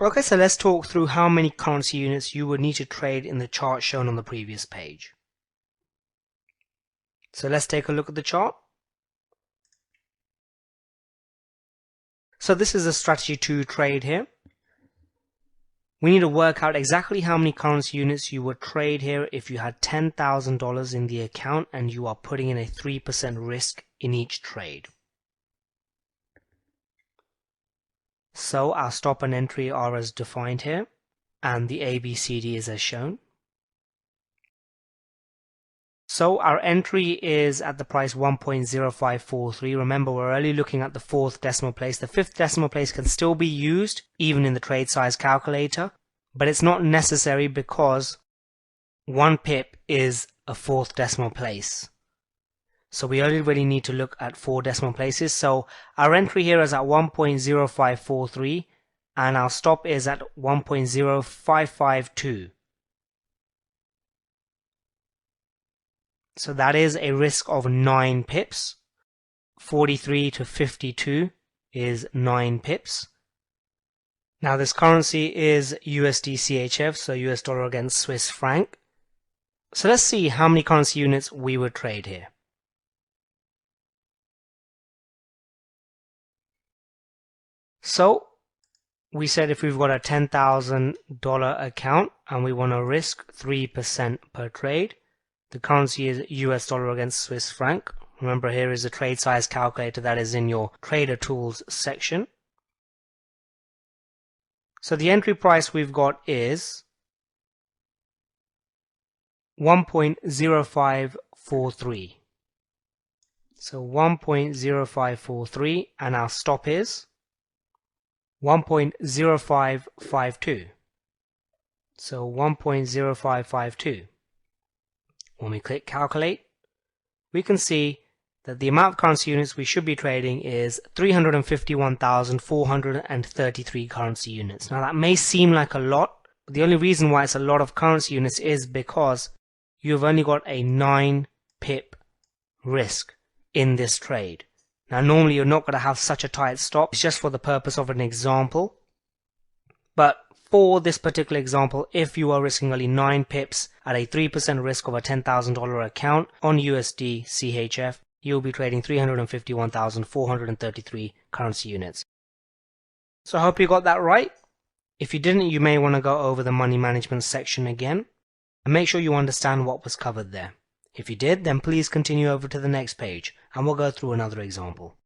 Okay, so let's talk through how many currency units you would need to trade in the chart shown on the previous page. So let's take a look at the chart. So this is a strategy to trade here. We need to work out exactly how many currency units you would trade here if you had $10,000 in the account and you are putting in a 3% risk in each trade. So our stop and entry are as defined here, and the ABCD is as shown. So our entry is at the price 1.0543. Remember, we're only looking at the fourth decimal place. The fifth decimal place can still be used even in the trade size calculator, but it's not necessary because 1 pip is a fourth decimal place. So we only really need to look at 4 decimal places. So our entry here is at 1.0543 and our stop is at 1.0552. So that is a risk of 9 pips. 43 to 52 is 9 pips. Now this currency is USD CHF, so US dollar against Swiss franc. So let's see how many currency units we would trade here. So we said if we've got a $10,000 account and we want to risk 3% per trade, the currency is US dollar against Swiss franc. Remember, here is a trade size calculator that is in your trader tools section. So the entry price we've got is 1.0543. So 1.0543, and our stop is 1.0552. So 1.0552. When we click calculate, we can see that the amount of currency units we should be trading is 351,433 currency units. Now that may seem like a lot, but the only reason why it's a lot of currency units is because you've only got a 9 pip risk in this trade. Now normally you're not going to have such a tight stop. It's just for the purpose of an example. But for this particular example, if you are risking only 9 pips at a 3% risk of a $10,000 account on USD CHF, you'll be trading 351,433 currency units. So I hope you got that right. If you didn't, you may want to go over the money management section again and make sure you understand what was covered there. If you did, then please continue over to the next page and we'll go through another example.